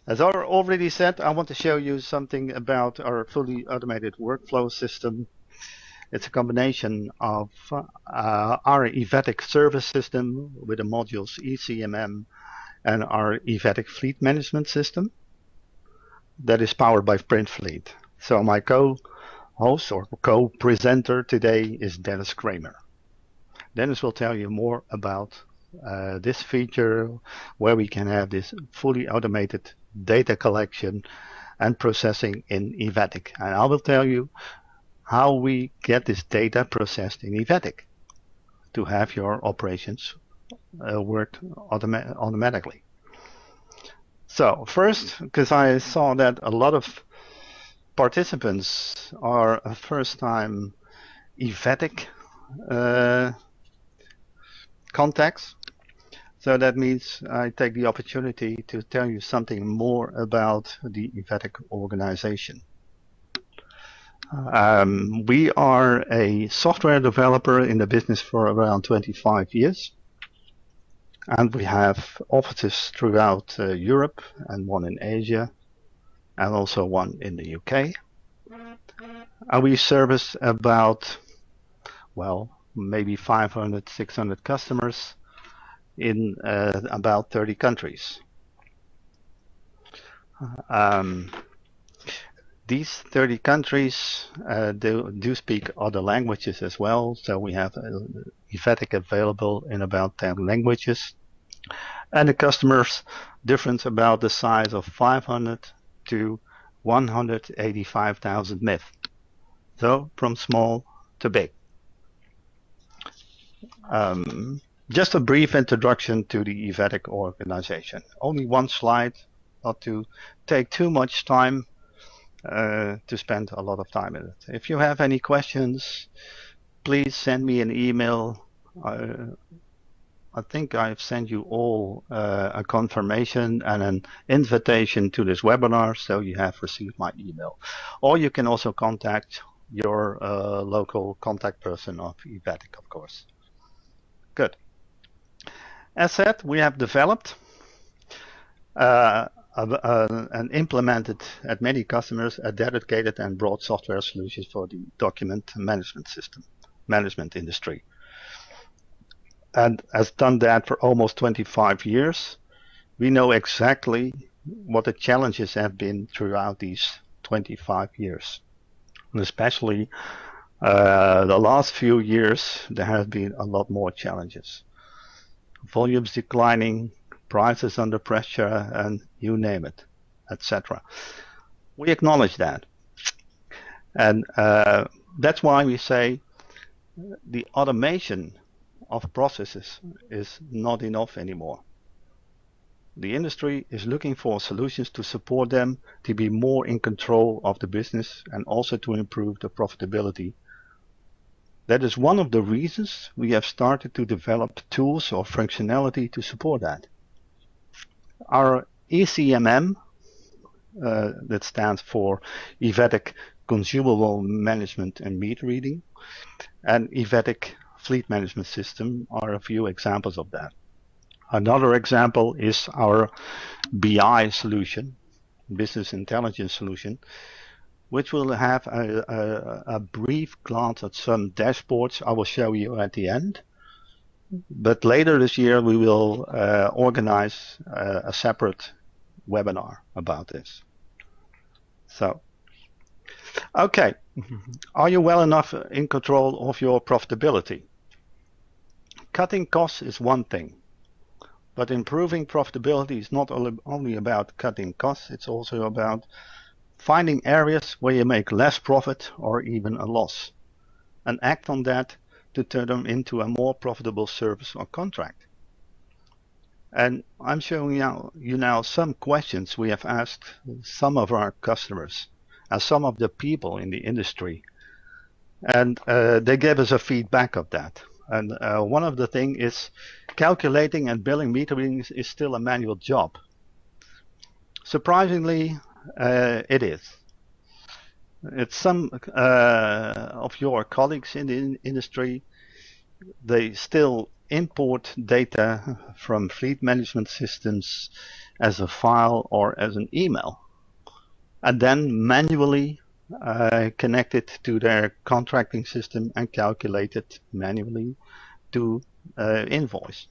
As I already said, I want to show you something about our fully automated workflow system. It's a combination of our Evatic service system with the modules ECMM and our Evatic Fleet Management system that is powered by PrintFleet. So my co-host or co-presenter today is Dennis Kramer. Dennis will tell you more about this feature where we can have this fully automated data collection and processing in Evatic. And I will tell you how we get this data processed in Evatic to have your operations work automatically. So first, because I saw that a lot of participants are first-time Evatic contacts. So that means I take the opportunity to tell you something more about the Evatic organization. We are a software developer in the business for around 25 years. And we have offices throughout Europe and one in Asia and also one in the UK. And we service about, well, maybe 500, 600 customers in about 30 countries. These 30 countries do speak other languages as well, so we have Evatic available in about 10 languages. And the customers difference about the size of 500 to 185,000 MIF. So from small to big. Just a brief introduction to the Evatic organization. Only one slide, not to take too much time to spend a lot of time in it. If you have any questions, please send me an email. I think I've sent you all a confirmation and an invitation to this webinar, so you have received my email. Or you can also contact your local contact person of Evatic, of course. Good. As said, we have developed and implemented at many customers a dedicated and broad software solution for the document management industry. And has done that for almost 25 years. We know exactly what the challenges have been throughout these 25 years. And especially the last few years, there have been a lot more challenges. Volumes declining, prices under pressure, and you name it, etc. We acknowledge that. And that's why we say the automation of processes is not enough anymore. The industry is looking for solutions to support them to be more in control of the business and also to improve the profitability. That is one of the reasons we have started to develop tools or functionality to support that. Our ECMM, that stands for Evatic Consumable Management and Meter Reading, and Evatic Fleet Management System are a few examples of that. Another example is our BI solution, Business Intelligence Solution, which will have a brief glance at some dashboards I will show you at the end. But later this year we will organize a separate webinar about this. So, okay, are you well enough in control of your profitability? Cutting costs is one thing, but improving profitability is not only about cutting costs, it's also about finding areas where you make less profit or even a loss, and act on that to turn them into a more profitable service or contract. And I'm showing you now some questions we have asked some of our customers and some of the people in the industry, and they gave us a feedback of that. And one of the things is calculating and billing meter readings is still a manual job. Surprisingly, it is. It's some of your colleagues in the industry, they still import data from fleet management systems as a file or as an email, and then manually connect it to their contracting system and calculate it manually to invoice.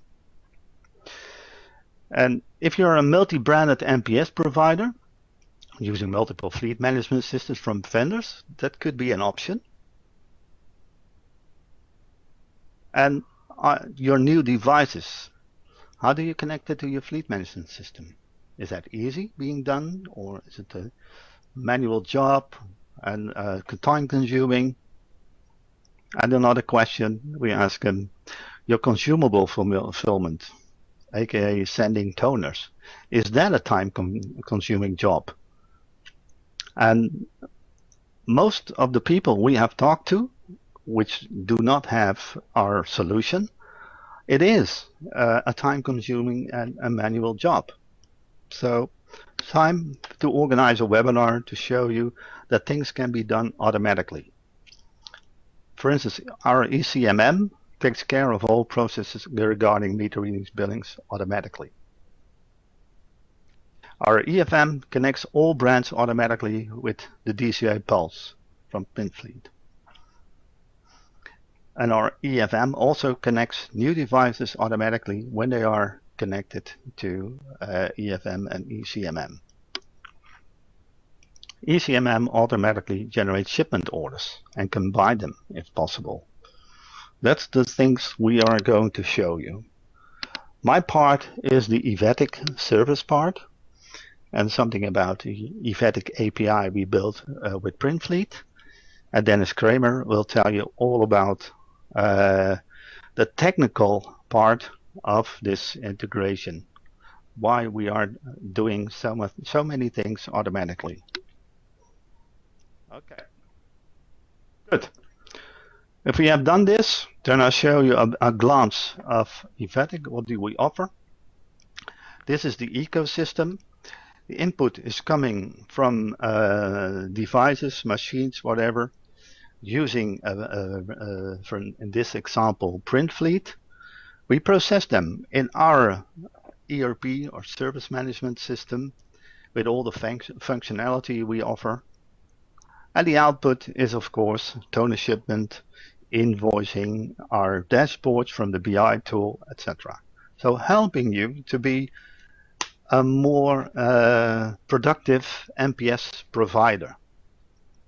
And if you're a multi-branded MPS provider using multiple fleet management systems from vendors, that could be an option. And your new devices, how do you connect it to your fleet management system? Is that easy being done, or is it a manual job and time consuming? And another question we ask them, your consumable fulfillment, aka sending toners, is that a time consuming job? And most of the people we have talked to which do not have our solution, it is a time consuming and a manual job. So time to organize a webinar to show you that things can be done automatically. For instance, our ECMM takes care of all processes regarding meter readings billings automatically. Our EFM connects all brands automatically with the DCA Pulse from PrintFleet. And our EFM also connects new devices automatically when they are connected to EFM and ECMM. ECMM automatically generates shipment orders and combine them if possible. That's the things we are going to show you. My part is the Evatic service part, and something about the Evatic API we built with PrintFleet. And Dennis Kramer will tell you all about the technical part of this integration, why we are doing so many things automatically. Okay, good. If we have done this, then I'll show you a glance of Evatic. What do we offer? This is the ecosystem. The input is coming from devices, machines, whatever, using, in this example, PrintFleet. We process them in our ERP or service management system with all the functionality we offer. And the output is, of course, toner shipment, invoicing, our dashboards from the BI tool, etc. So helping you to be a more productive MPS provider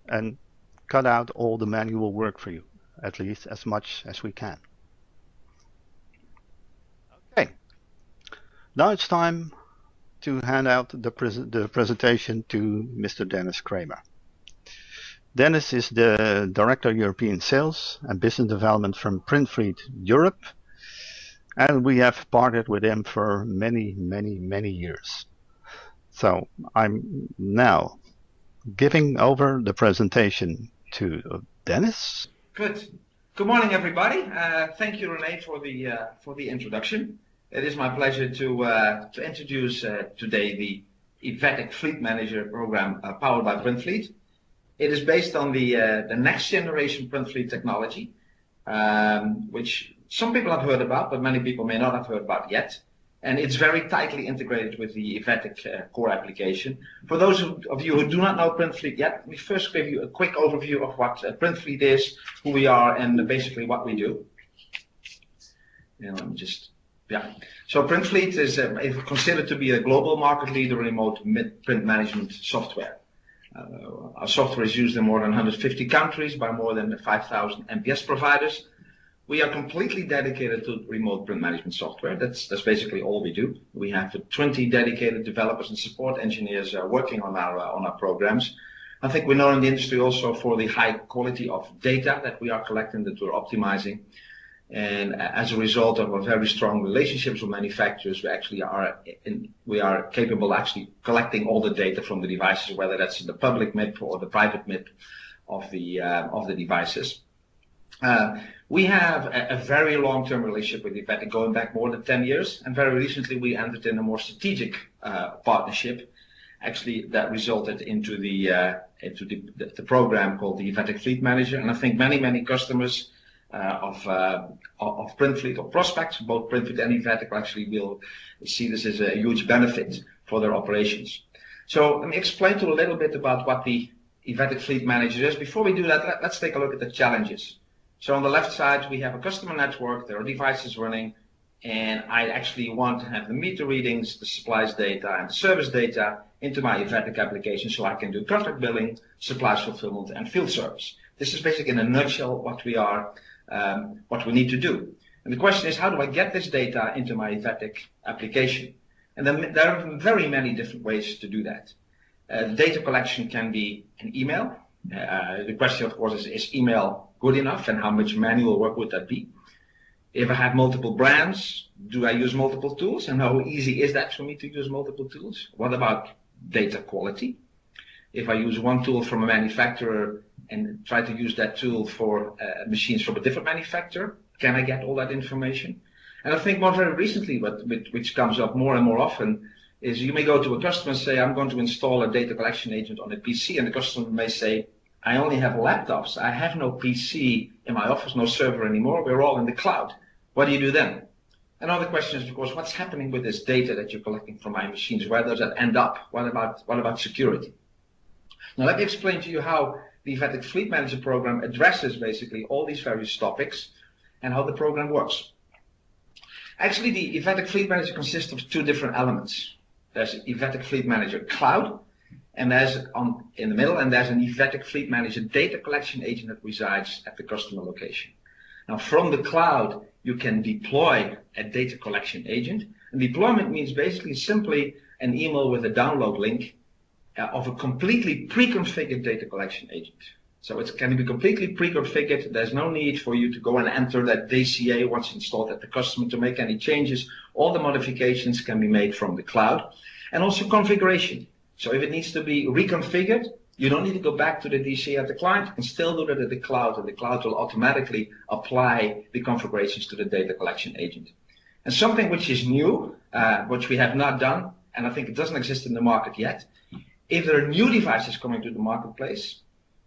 and cut out all the manual work for you, at least as much as we can. Okay, now it's time to hand out the presentation to Mr. Dennis Kramer. Dennis is the Director of European Sales and Business Development from PrintFleet Europe, and we have partnered with him for many, many, many years. So I'm now giving over the presentation to Dennis. Good morning, everybody. Thank you, René, for the introduction. It is my pleasure to introduce today the Evatic Fleet Manager program powered by PrintFleet. It is based on the next generation PrintFleet technology, which some people have heard about, but many people may not have heard about yet. And it's very tightly integrated with the Evatic core application. For those of you who do not know PrintFleet yet, let me first give you a quick overview of what PrintFleet is, who we are, and basically what we do. And let me just, So PrintFleet is considered to be a global market leader in remote print management software. Our software is used in more than 150 countries by more than 5,000 MPS providers. We are completely dedicated to remote print management software. That's basically all we do. We have 20 dedicated developers and support engineers working on our programs. I think we're known in the industry also for the high quality of data that we are collecting, that we're optimizing. And as a result of our very strong relationships with manufacturers, we are capable actually collecting all the data from the devices, whether that's in the public MIP or the private MIP of the devices. We have a very long-term relationship with Evatic, going back more than 10 years, and very recently we entered in a more strategic partnership, actually that resulted into the program called the Evatic Fleet Manager. And I think many customers of PrintFleet or prospects. Both PrintFleet and Evatic actually will see this as a huge benefit for their operations. So let me explain to you a little bit about what the Evatic Fleet Manager is. Before we do that, let's take a look at the challenges. So on the left side, we have a customer network. There are devices running, and I actually want to have the meter readings, the supplies data, and the service data into my Evatic application so I can do contract billing, supplies fulfillment, and field service. This is basically in a nutshell what we need to do. And the question is, how do I get this data into my Evatic application? And then there are very many different ways to do that. Data collection can be an email. The question, of course, is email good enough, and how much manual work would that be? If I have multiple brands, do I use multiple tools? And how easy is that for me to use multiple tools? What about data quality? If I use one tool from a manufacturer and try to use that tool for machines from a different manufacturer, can I get all that information? And I think more very recently, which comes up more and more often, is you may go to a customer and say, I'm going to install a data collection agent on a PC, and the customer may say, I only have laptops. I have no PC in my office, no server anymore. We're all in the cloud. What do you do then? Another question is, of course, what's happening with this data that you're collecting from my machines? Where does that end up? What about security? Now, let me explain to you how the Evatic Fleet Manager program addresses basically all these various topics and how the program works. Actually, the Evatic Fleet Manager consists of two different elements. There's Evatic Fleet Manager Cloud, and there's in the middle, and there's an Evatic Fleet Manager data collection agent that resides at the customer location. Now, from the cloud, you can deploy a data collection agent. And deployment means basically simply an email with a download link of a completely pre-configured data collection agent. So it can be completely pre-configured. There's no need for you to go and enter that DCA once installed at the customer to make any changes. All the modifications can be made from the cloud. And also configuration. So if it needs to be reconfigured, you don't need to go back to the DCA at the client. You can still do that at the cloud, and the cloud will automatically apply the configurations to the data collection agent. And something which is new, which we have not done, and I think it doesn't exist in the market yet, if there are new devices coming to the marketplace,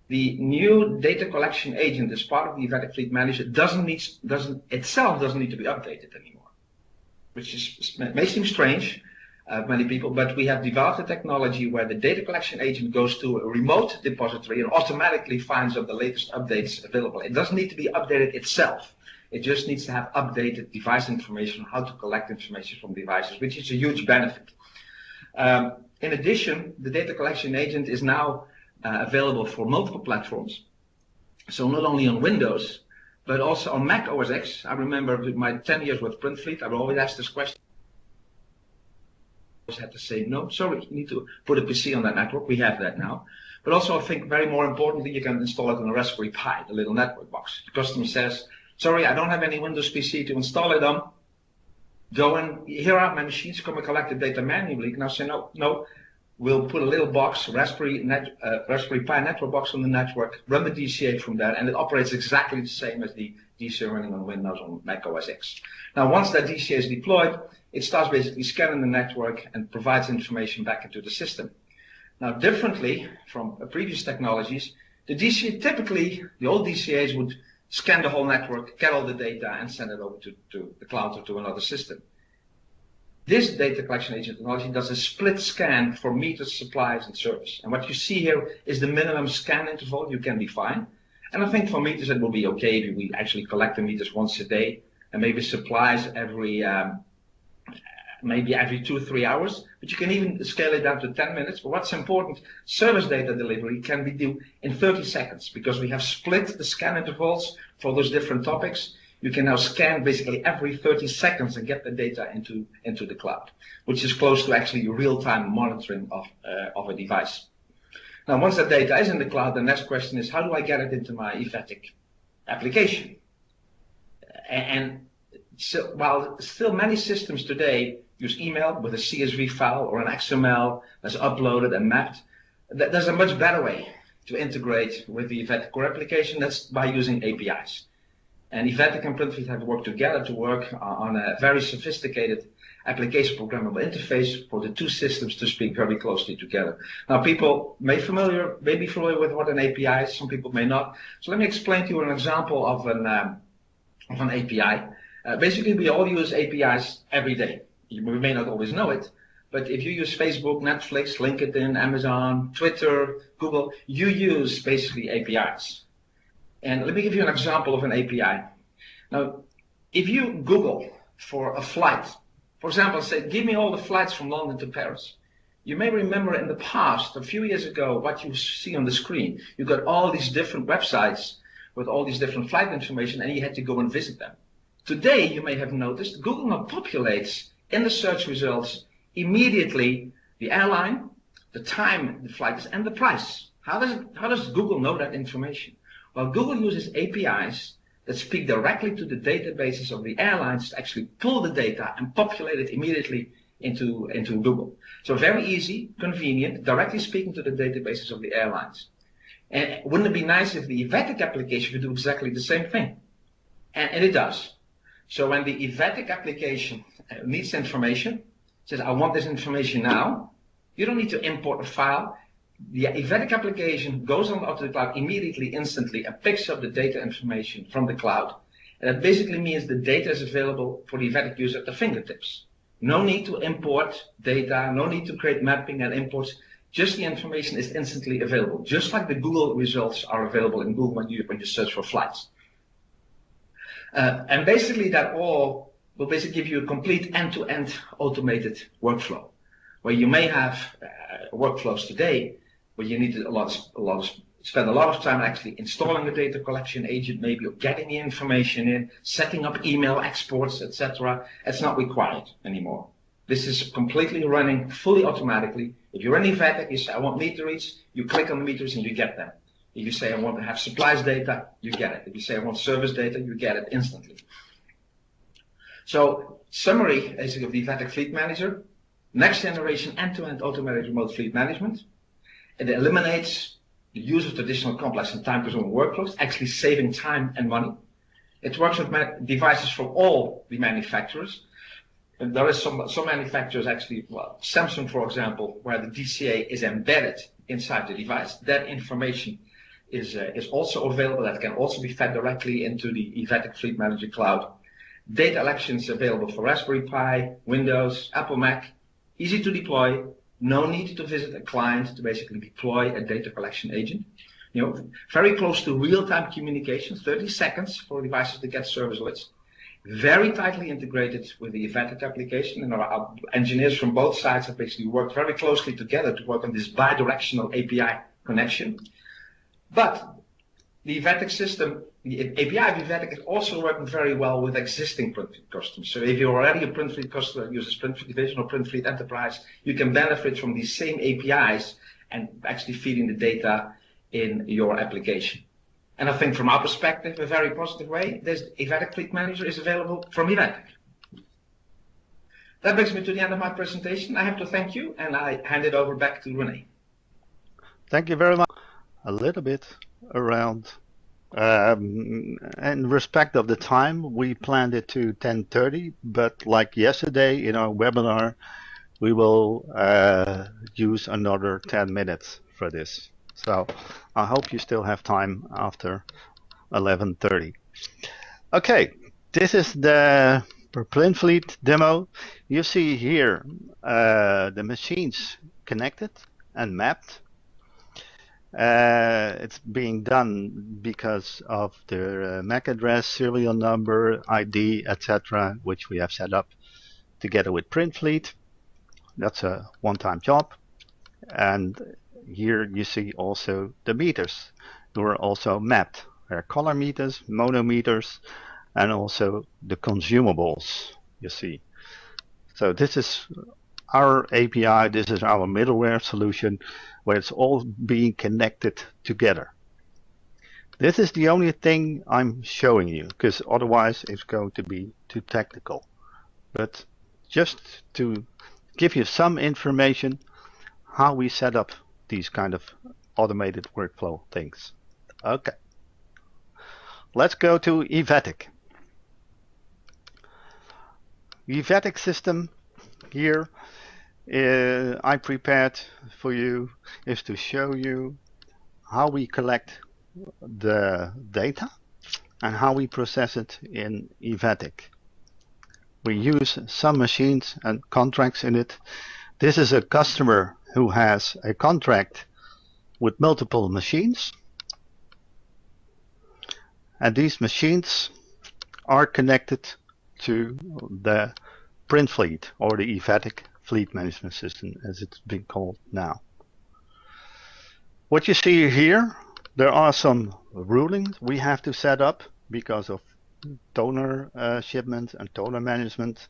the new data collection agent as part of the Evatic Fleet Manager doesn't need to be updated anymore, which may seem strange many people, but we have developed a technology where the data collection agent goes to a remote depository and automatically finds out the latest updates available. It doesn't need to be updated itself. It just needs to have updated device information on how to collect information from devices, which is a huge benefit. In addition, the data collection agent is now available for multiple platforms. So not only on Windows, but also on Mac OS X. I remember with my 10 years with PrintFleet, I would always ask this question. I had to say, no, sorry, you need to put a PC on that network. We have that now. But also I think very more importantly, you can install it on a Raspberry Pi, the little network box. The customer says, sorry, I don't have any Windows PC to install it on. Go and here are my machines, come and collect the data manually. Now say, no, we'll put a little box, Raspberry Pi network box on the network, run the DCA from there, and it operates exactly the same as the DCA running on Windows on Mac OS X. Now, once that DCA is deployed, it starts basically scanning the network and provides information back into the system. Now, differently from previous technologies, the DCA typically, the old DCAs would scan the whole network, get all the data, and send it over to the cloud or to another system. This data collection agent technology does a split scan for meters, supplies, and service. And what you see here is the minimum scan interval you can define. And I think for meters it will be okay if we actually collect the meters once a day, and maybe supplies every 2 or 3 hours. But you can even scale it down to 10 minutes. But what's important, service data delivery can be due in 30 seconds because we have split the scan intervals for those different topics. You can now scan basically every 30 seconds and get the data into the cloud, which is close to actually real-time monitoring of a device. Now, once that data is in the cloud, the next question is, how do I get it into my Evatic application? And so, while still many systems today use email with a CSV file or an XML that's uploaded and mapped, there's a much better way to integrate with the Evatic core application. That's by using APIs. And Evatic and PrintFleet have worked together to work on a very sophisticated application programmable interface for the two systems to speak very closely together. Now, people may be familiar with what an API is. Some people may not. So let me explain to you an example of of an API. Basically, we all use APIs every day. We may not always know it, but if you use Facebook, Netflix, LinkedIn, Amazon, Twitter, Google, you use basically APIs. And let me give you an example of an API. Now, if you Google for a flight, for example, say, give me all the flights from London to Paris. You may remember in the past, a few years ago, what you see on the screen. You got all these different websites with all these different flight information, and you had to go and visit them. Today, you may have noticed, Google now populates in the search results immediately the airline, the time the flight is, and the price. How does Google know that information? Well, Google uses APIs that speak directly to the databases of the airlines to actually pull the data and populate it immediately into Google. So very easy, convenient, directly speaking to the databases of the airlines. And wouldn't it be nice if the Evatic application could do exactly the same thing? And it does. So when the Evatic application needs information, says, I want this information now, you don't need to import a file. The Evatic application goes onto the cloud immediately, instantly, and picks up the data information from the cloud. And that basically means the data is available for the Evatic user at the fingertips. No need to import data, no need to create mapping and imports. Just the information is instantly available, just like the Google results are available in Google when you search for flights. And basically that all will basically give you a complete end-to-end automated workflow, where you may have workflows today where you need to spend a lot of time actually installing a data collection agent, maybe, or getting the information in, setting up email exports, etc. It's not required anymore. This is completely running fully automatically. If you're in Evatic, you say, I want meter reads, you click on the meters and you get them. If you say, I want to have supplies data, you get it. If you say, I want service data, you get it instantly. So, summary basically of the Evatic Fleet Manager, next generation end-to-end automated remote fleet management. It eliminates the use of traditional complex and time-consuming workflows, actually saving time and money. It works with devices from all the manufacturers. And there is some manufacturers actually, well, Samsung, for example, where the DCA is embedded inside the device. That information is also available. That can also be fed directly into the Evatic Fleet Manager cloud. Data collections available for Raspberry Pi, Windows, Apple Mac. Easy to deploy. No need to visit a client to basically deploy a data collection agent. You know, very close to real-time communication, 30 seconds for devices to get service alerts. Very tightly integrated with the Evatic application, and our engineers from both sides have basically worked very closely together to work on this bi-directional API connection. But the Evatic system, the API of Evatic is also working very well with existing PrintFleet customers. So if you're already a PrintFleet customer that uses PrintFleet Division or PrintFleet Enterprise, you can benefit from these same APIs and actually feeding the data in your application. And I think from our perspective, a very positive way, this Evatic Fleet Manager is available from Evatic. That brings me to the end of my presentation. I have to thank you, and I hand it over back to René. Thank you very much. A little bit around, in respect of the time, we planned it to 10:30, but like yesterday in our webinar, we will use another 10 minutes for this. So I hope you still have time after 11:30. Okay, this is the PrintFleet demo. You see here the machines connected and mapped. It's being done because of the MAC address, serial number, ID, etc., which we have set up together with PrintFleet. That's a one-time job. And here you see also the meters who are also mapped. There are color meters, monometers, and also the consumables, you see. So this is our API, this is our middleware solution where it's all being connected together. This is the only thing I'm showing you, because otherwise it's going to be too technical. But just to give you some information how we set up these kind of automated workflow things. Okay. Let's go to Evatic. Evatic system here I prepared for you is to show you how we collect the data and how we process it in Evatic. We use some machines and contracts in it. This is a customer who has a contract with multiple machines, and these machines are connected to the PrintFleet, or the Evatic Fleet Management System as it's been called now. What you see here, there are some rulings we have to set up because of toner shipment and toner management,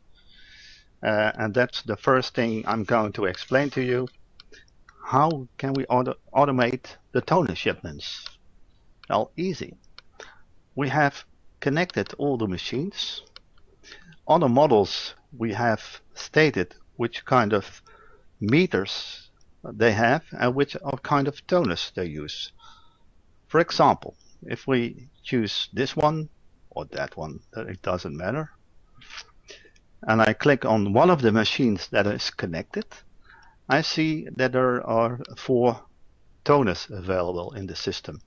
and that's the first thing I'm going to explain to you. How can we automate the toner shipments? Well, easy. We have connected all the machines. On the models we have stated which kind of meters they have and which kind of toners they use. For example, if we choose this one or that one, it doesn't matter, and I click on one of the machines that is connected, I see that there are 4 toners available in the system,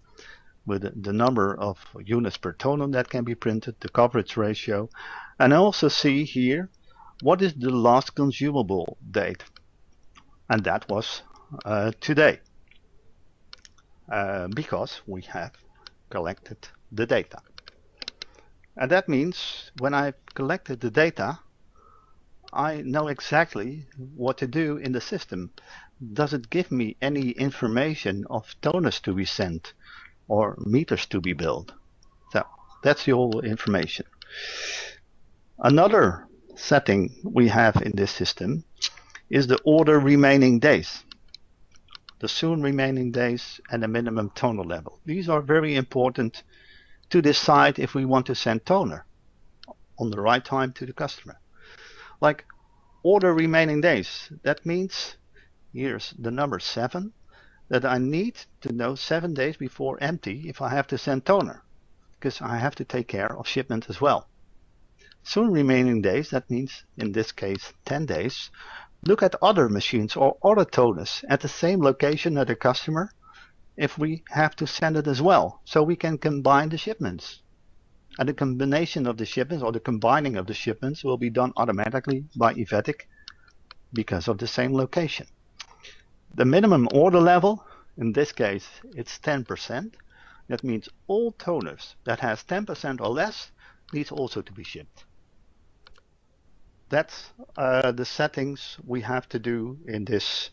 with the number of units per toner that can be printed, the coverage ratio, and I also see here what is the last consumable date, and that was today, because we have collected the data. And that means when I've collected the data, I know exactly what to do in the system. Does it give me any information of toners to be sent or meters to be billed? So that's the whole information. Another setting we have in this system is the order remaining days, the soon remaining days, and the minimum toner level. These are very important to decide if we want to send toner on the right time to the customer. Like order remaining days, that means here's the number 7, that I need to know 7 days before empty if I have to send toner, because I have to take care of shipment as well. Soon remaining days, that means in this case 10 days. Look at other machines or other toners at the same location at the customer if we have to send it as well, so we can combine the shipments. And the combination of the shipments, or the combining of the shipments, will be done automatically by Evatic because of the same location. The minimum order level, in this case it's 10%. That means all toners that has 10% or less needs also to be shipped. That's the settings we have to do in this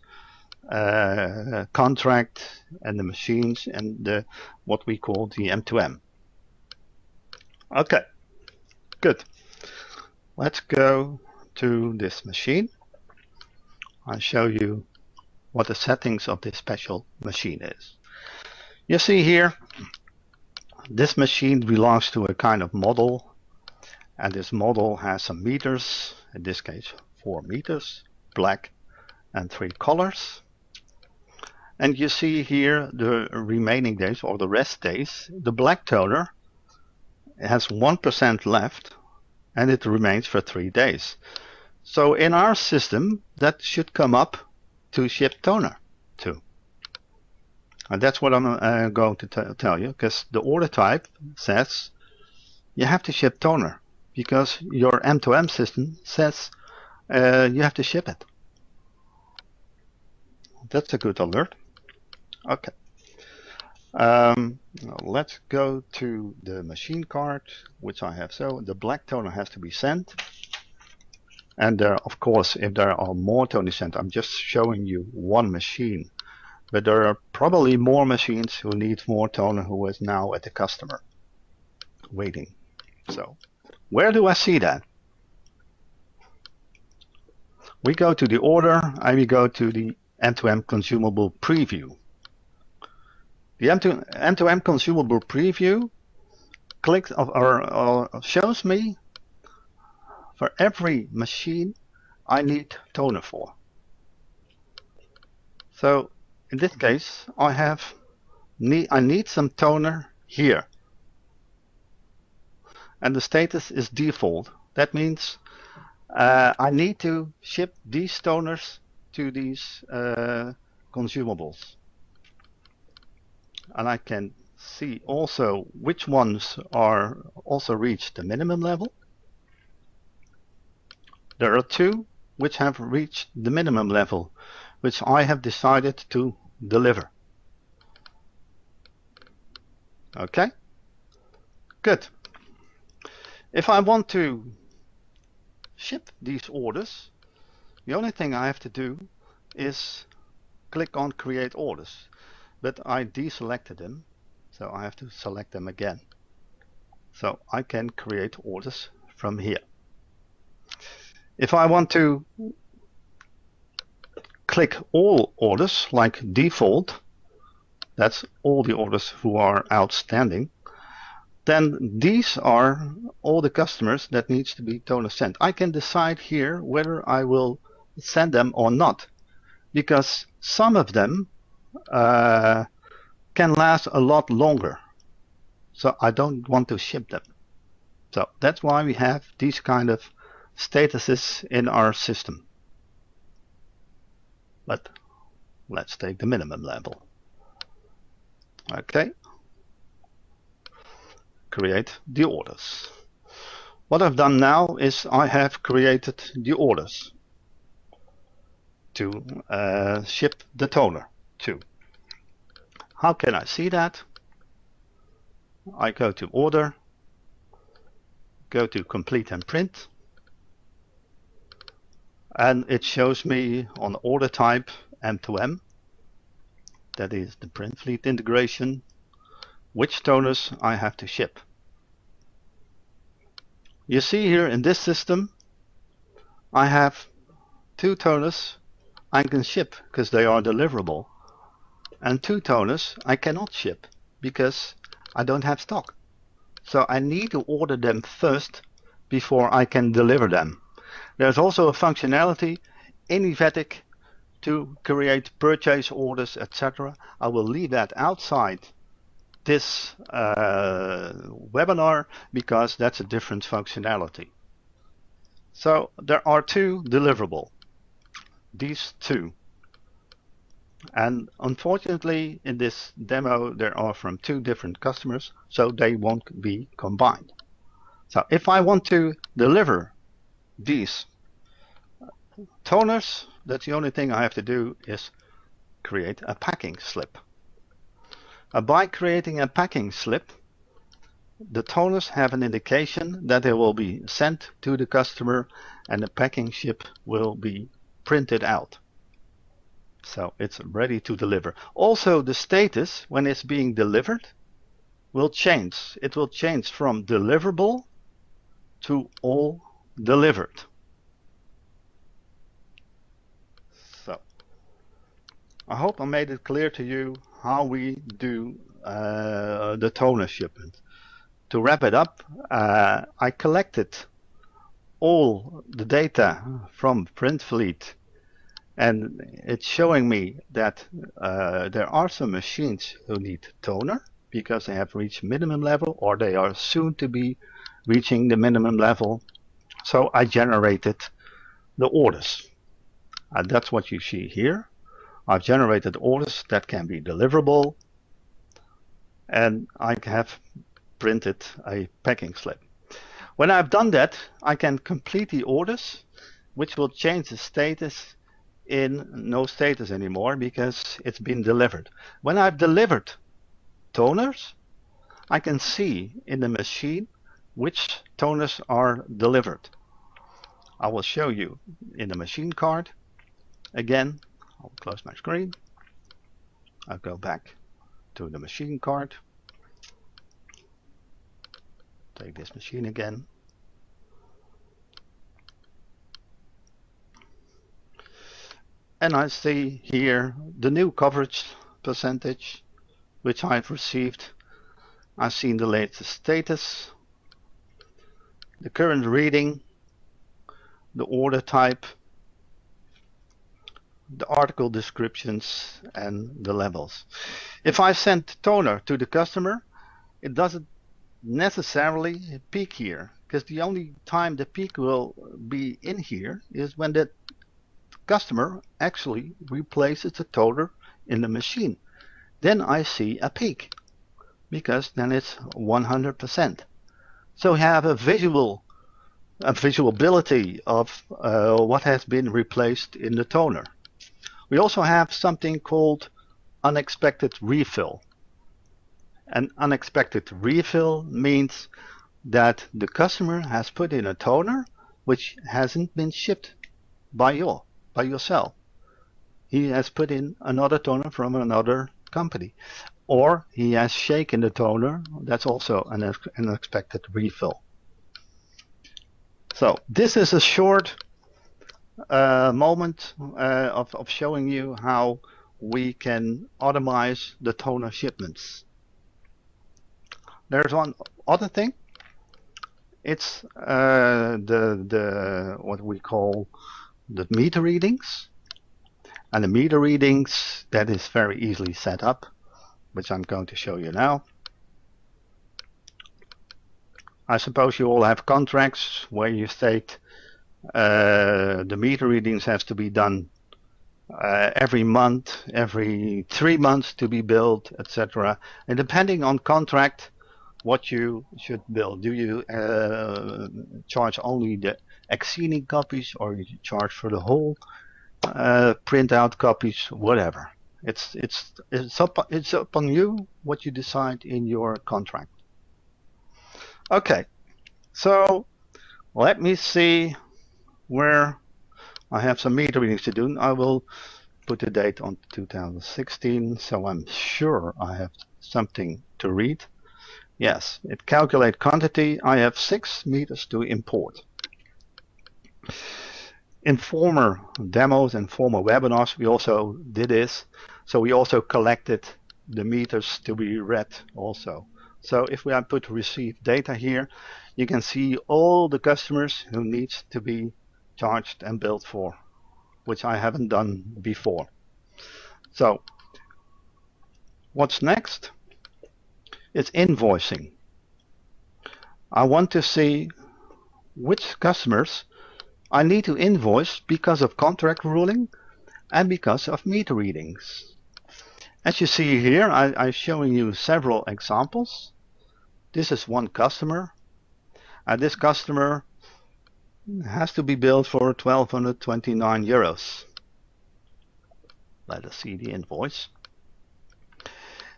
contract and the machines and what we call the M2M. Okay, good. Let's go to this machine. I'll show you what the settings of this special machine is. You see here, this machine belongs to a kind of model, and this model has some meters, in this case 4 meters, black and 3 colors. And you see here the remaining days, or the rest days. The black toner has 1% left and it remains for 3 days. So in our system that should come up to ship toner to. And that's what I'm going to tell you, because the order type says you have to ship toner, because your M2M system says you have to ship it. That's a good alert. Okay. Let's go to the machine card, which I have. So the black toner has to be sent. And of course, if there are more toner sent, I'm just showing you one machine. But there are probably more machines who need more toner who is now at the customer waiting. So where do I see that? We go to the order and we go to the M2M consumable preview. The M2M consumable preview clicks or shows me for every machine I need toner for. So in this case, I need some toner here, and the status is default. That means I need to ship these toners to these consumables. And I can see also which ones are also reached the minimum level. There are 2 which have reached the minimum level, which I have decided to deliver. Okay, good. If I want to ship these orders, the only thing I have to do is click on create orders, but I deselected them, so I have to select them again. So I can create orders from here. If I want to click all orders like default, that's all the orders who are outstanding, then these are all the customers that needs to be toner sent. I can decide here whether I will send them or not, because some of them can last a lot longer, so I don't want to ship them. So that's why we have these kind of statuses in our system. But let's take the minimum level. Okay, create the orders. What I've done now is I have created the orders to ship the toner to. How can I see that? I go to order, go to complete and print, and it shows me on order type M2M, that is the PrintFleet integration, which toners I have to ship. You see here in this system I have 2 toners I can ship because they are deliverable, and 2 toners I cannot ship because I don't have stock. So I need to order them first before I can deliver them. There's also a functionality in Evatic to create purchase orders, etc. I will leave that outside this webinar because that's a different functionality. So there are 2 deliverable, these 2. And unfortunately in this demo there are from 2 different customers, so they won't be combined. So if I want to deliver these toners, that's the only thing I have to do is create a packing slip. By creating a packing slip, the toners have an indication that they will be sent to the customer and the packing slip will be printed out. So it's ready to deliver. Also the status when it's being delivered will change. It will change from deliverable to all delivered. So I hope I made it clear to you how we do the toner shipment. To wrap it up, I collected all the data from PrintFleet, and it's showing me that there are some machines who need toner because they have reached minimum level or they are soon to be reaching the minimum level. So I generated the orders, and that's what you see here. I've generated orders that can be deliverable, and I have printed a packing slip. When I've done that, I can complete the orders, which will change the status in no status anymore because it's been delivered. When I've delivered toners, I can see in the machine which toners are delivered. I will show you in the machine card. Again, I'll close my screen. I'll go back to the machine card. Take this machine again. And I see here the new coverage percentage which I've received. I've seen the latest status, the current reading, the order type, the article descriptions, and the levels. If I send toner to the customer, it doesn't necessarily peak here, because the only time the peak will be in here is when the customer actually replaces the toner in the machine. Then I see a peak. because then it's 100%. So we have a visualability of what has been replaced in the toner. We also have something called unexpected refill. An unexpected refill means that the customer has put in a toner which hasn't been shipped by yourself. He has put in another toner from another company, or he has shaken the toner. That's also an unexpected refill. So this is a short moment of showing you how we can automate the toner shipments. There's one other thing. It's the what we call the meter readings, and the meter readings, that is very easily set up, which I'm going to show you now. I suppose you all have contracts where you state the meter readings has to be done every month, every 3 months to be billed, etc. And depending on contract, what you should bill. Do you charge only the exceeding copies, or you charge for the whole printout copies? Whatever. It's up on you what you decide in your contract. Okay, so let me see where I have some meter readings to do. I will put the date on 2016, so I'm sure I have something to read. Yes, it calculates quantity. I have 6 meters to import. In former demos and former webinars, we also did this. So we also collected the meters to be read also. So if I put receive data here, you can see all the customers who needs to be charged and billed for, which I haven't done before. So what's next? It's invoicing. I want to see which customers I need to invoice because of contract ruling and because of meter readings. As you see here, I'm showing you several examples. This is one customer, and this customer has to be billed for 1,229 euros. Let us see the invoice.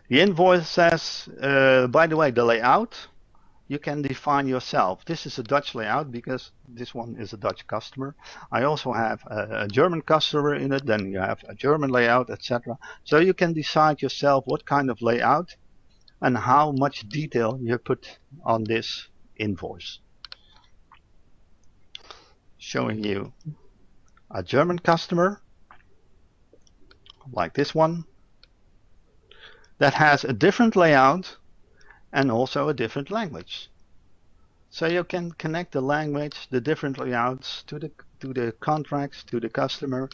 The invoice says, by the way, the layout you can define yourself. This is a Dutch layout because this one is a Dutch customer. I also have a German customer in it, then you have a German layout, etc. So you can decide yourself what kind of layout and how much detail you put on this invoice. Showing you a German customer, like this one, that has a different layout and also a different language. So you can connect the language, the different layouts to the contracts, to the customer.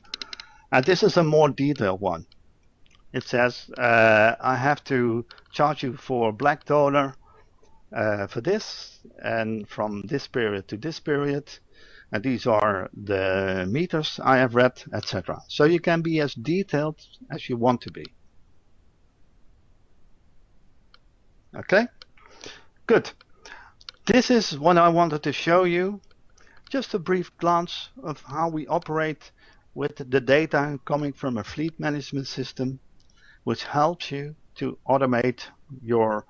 And this is a more detailed one. It says I have to charge you for black toner for this, and from this period to this period, and these are the meters I have read, etc. So you can be as detailed as you want to be. Okay, good. This is what I wanted to show you. Just a brief glance of how we operate with the data coming from a fleet management system, which helps you to automate your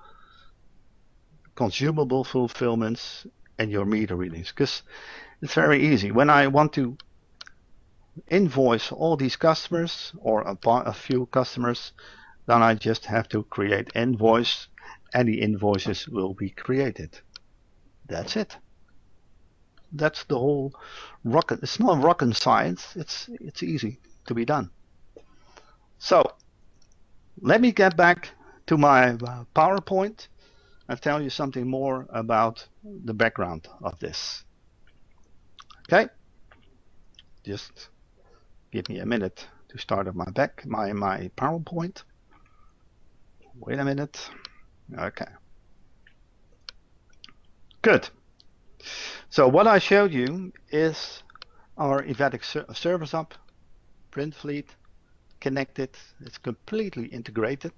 consumable fulfillments and your meter readings. Because it's very easy. When I want to invoice all these customers or a few customers, then I just have to create invoice, and the invoices will be created. That's it. That's the whole rocket. It's not rocket science. It's easy to be done. So let me get back to my PowerPoint and tell you something more about the background of this. Okay, just give me a minute to start up my PowerPoint. Wait a minute. Okay. Good. So what I showed you is our Evatic Service Hub, PrintFleet, connected. It's completely integrated.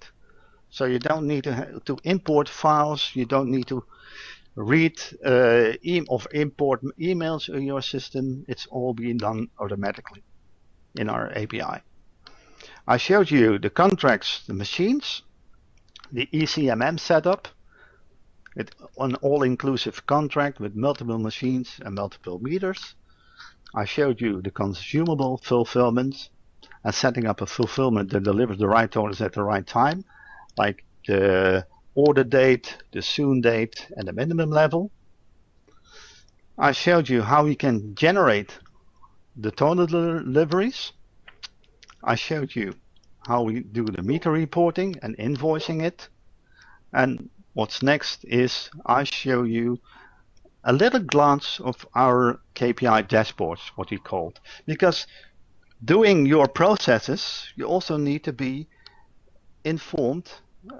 So you don't need to import files. You don't need to read or import emails in your system. It's all being done automatically in our API. I showed you the contracts, the machines, the ECMM setup, an all-inclusive contract with multiple machines and multiple meters. I showed you the consumable fulfillment and setting up a fulfillment that delivers the right orders at the right time, like the order date, the soon date, and the minimum level. I showed you how we can generate the toner deliveries. I showed you how we do the meter reporting and invoicing it. And what's next is I show you a little glance of our KPI dashboards, what we called. Because doing your processes, you also need to be informed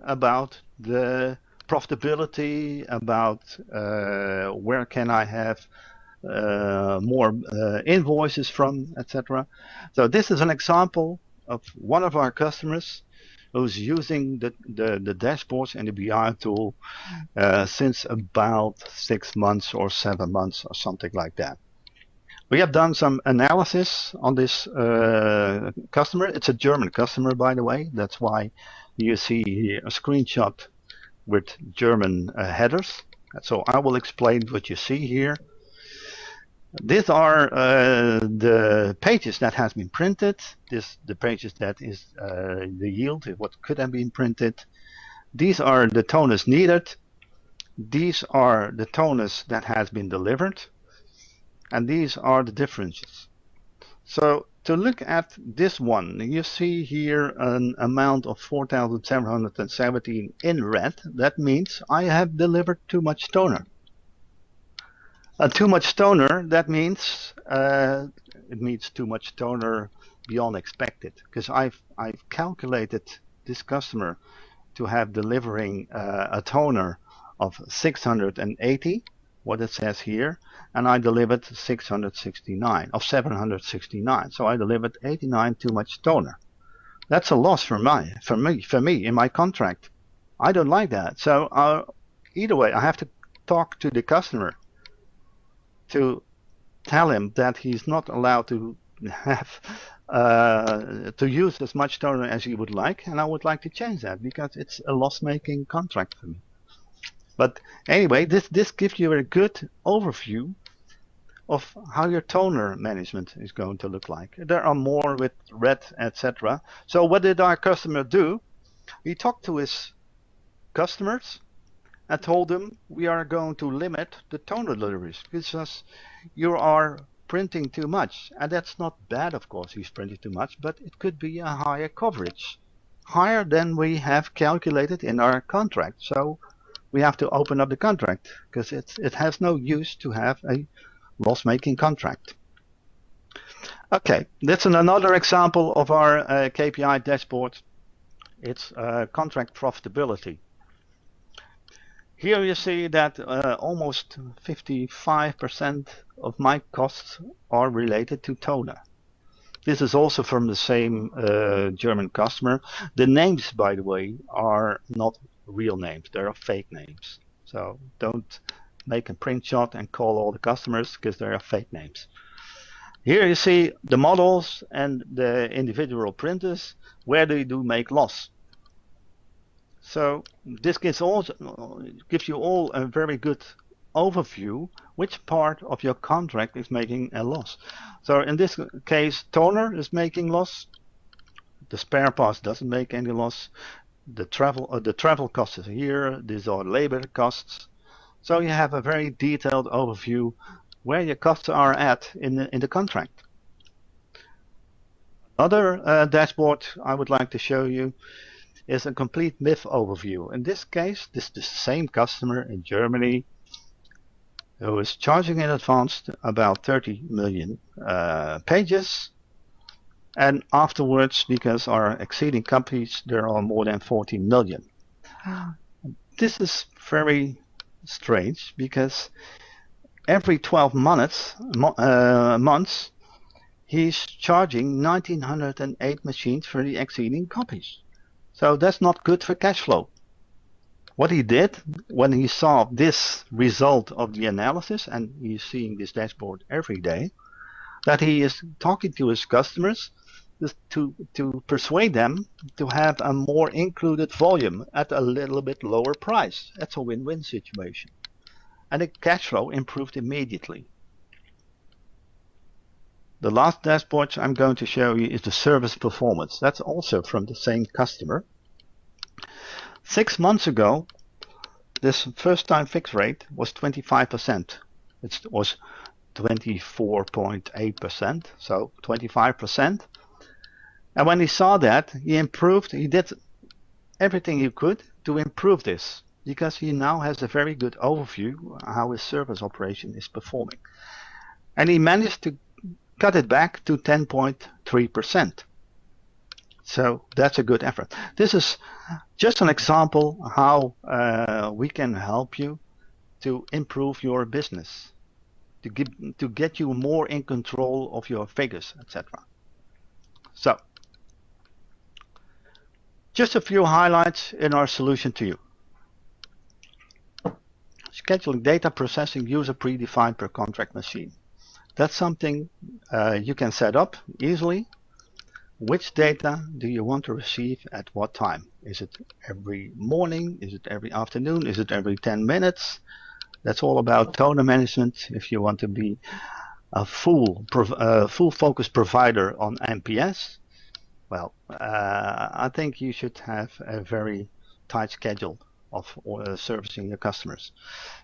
about the profitability, about where can I have more invoices from, etc. So this is an example of one of our customers who's using the dashboards and the BI tool since about 6 months or 7 months or something like that. We have done some analysis on this customer. It's a German customer, by the way. That's why you see here a screenshot with German headers. So I will explain what you see here. These are the pages that has been printed. The pages that is the yield, what could have been printed. These are the toners needed. These are the toners that has been delivered. And these are the differences. So to look at this one, you see here an amount of 4,717 in red. That means I have delivered too much toner. Too much toner, that means it means too much toner beyond expected, because I've calculated this customer to have delivering a toner of 680, what it says here, and I delivered 669 of 769. So I delivered 89 too much toner. That's a loss for me in my contract. I don't like that. So either way, I have to talk to the customer to tell him that he's not allowed to have to use as much toner as he would like, and I would like to change that because it's a loss-making contract for me. But anyway, this gives you a good overview of how your toner management is going to look like. There are more with red, etc. So what did our customer do? He talked to his customers and told them we are going to limit the toner deliveries because you are printing too much. And that's not bad, of course, he's printing too much, but it could be a higher coverage, higher than we have calculated in our contract. So we have to open up the contract because it has no use to have a loss-making contract. Okay, that's another example of our KPI dashboard. It's contract profitability. Here you see that almost 55% of my costs are related to toner. This is also from the same German customer. The names, by the way, are not real names. They are fake names. So don't make a print shot and call all the customers because they are fake names. Here you see the models and the individual printers where they do make loss. So this gives you all a very good overview which part of your contract is making a loss. So in this case, toner is making loss. The spare parts doesn't make any loss. The travel costs is here. These are labor costs. So you have a very detailed overview where your costs are at in the contract. Another dashboard I would like to show you is a complete MIF overview. In this case, this is the same customer in Germany who is charging in advance about 30 million pages. And afterwards, because our exceeding copies, there are more than 14 million. This is very strange because every 12 months, he's charging 1908 machines for the exceeding copies. So that's not good for cash flow. What he did when he saw this result of the analysis, and he's seeing this dashboard every day, that he is talking to his customers to persuade them to have a more included volume at a little bit lower price. That's a win-win situation. And the cash flow improved immediately. The last dashboard I'm going to show you is the service performance. That's also from the same customer. 6 months ago, this first-time fix rate was 25%. It was 24.8%, so 25%. And when he saw that, he did everything he could to improve this, because he now has a very good overview how his service operation is performing. And he managed to cut it back to 10.3%. So that's a good effort. This is just an example how we can help you to improve your business, to get you more in control of your figures, etc. So just a few highlights in our solution to you. Scheduling data processing user predefined per contract machine. That's something you can set up easily. Which data do you want to receive at what time? Is it every morning? Is it every afternoon? Is it every 10 minutes? That's all about toner management. If you want to be a full focus provider on MPS, well, I think you should have a very tight schedule of servicing your customers.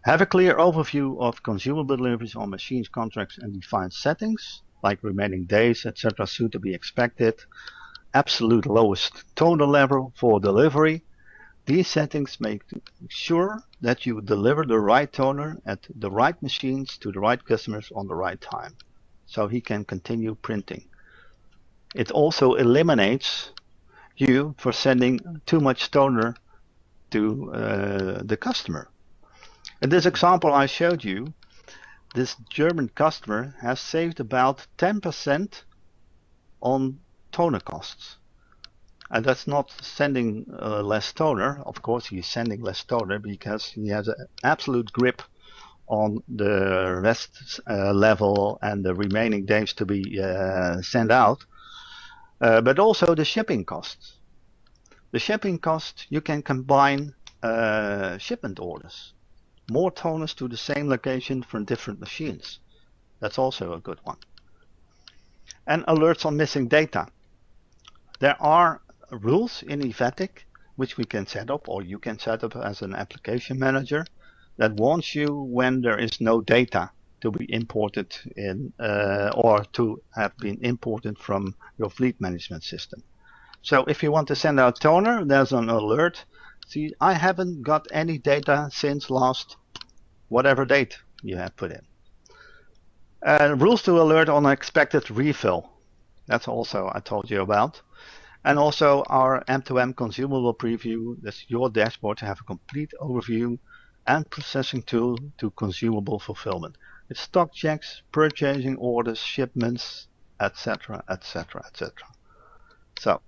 Have a clear overview of consumable deliveries on machines, contracts, and defined settings, like remaining days, etc., soon to be expected. Absolute lowest toner level for delivery. These settings make sure that you deliver the right toner at the right machines to the right customers on the right time, so he can continue printing. It also eliminates you for sending too much toner to the customer. In this example I showed you, this German customer has saved about 10% on toner costs. And that's not sending less toner. Of course, he's sending less toner because he has an absolute grip on the rest level and the remaining days to be sent out. But also the shipping costs. The shipping cost, you can combine shipment orders. More toners to the same location from different machines. That's also a good one. And alerts on missing data. There are rules in Evatic which we can set up, or you can set up as an application manager, that warns you when there is no data to be imported in or to have been imported from your fleet management system. So if you want to send out toner, there's an alert. See, I haven't got any data since last whatever date you have put in. Rules to alert on expected refill. That's also I told you about. And also our M2M consumable preview. That's your dashboard to have a complete overview and processing tool to consumable fulfillment. It's stock checks, purchasing orders, shipments, etc., etc., etc. So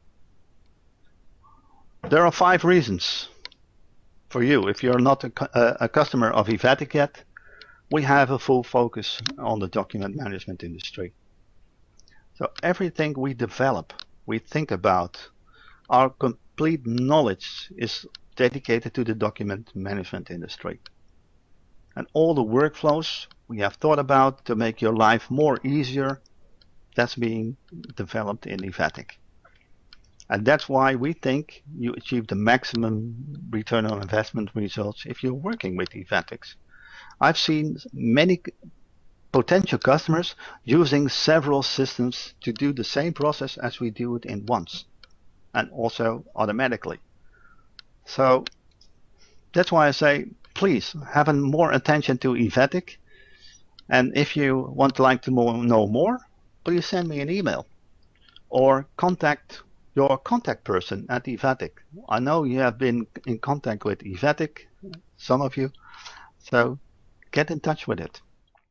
there are 5 reasons for you. If you're not a customer of Evatic yet, we have a full focus on the document management industry. So everything we develop, we think about, our complete knowledge is dedicated to the document management industry. And all the workflows we have thought about to make your life more easier, that's being developed in Evatic. And that's why we think you achieve the maximum return on investment results if you're working with Evatics. I've seen many potential customers using several systems to do the same process as we do it in once, and also automatically. So that's why I say, please have more attention to Evatic. And if you want to know more, please send me an email or contact your contact person at Evatic. I know you have been in contact with Evatic, some of you, so get in touch with it.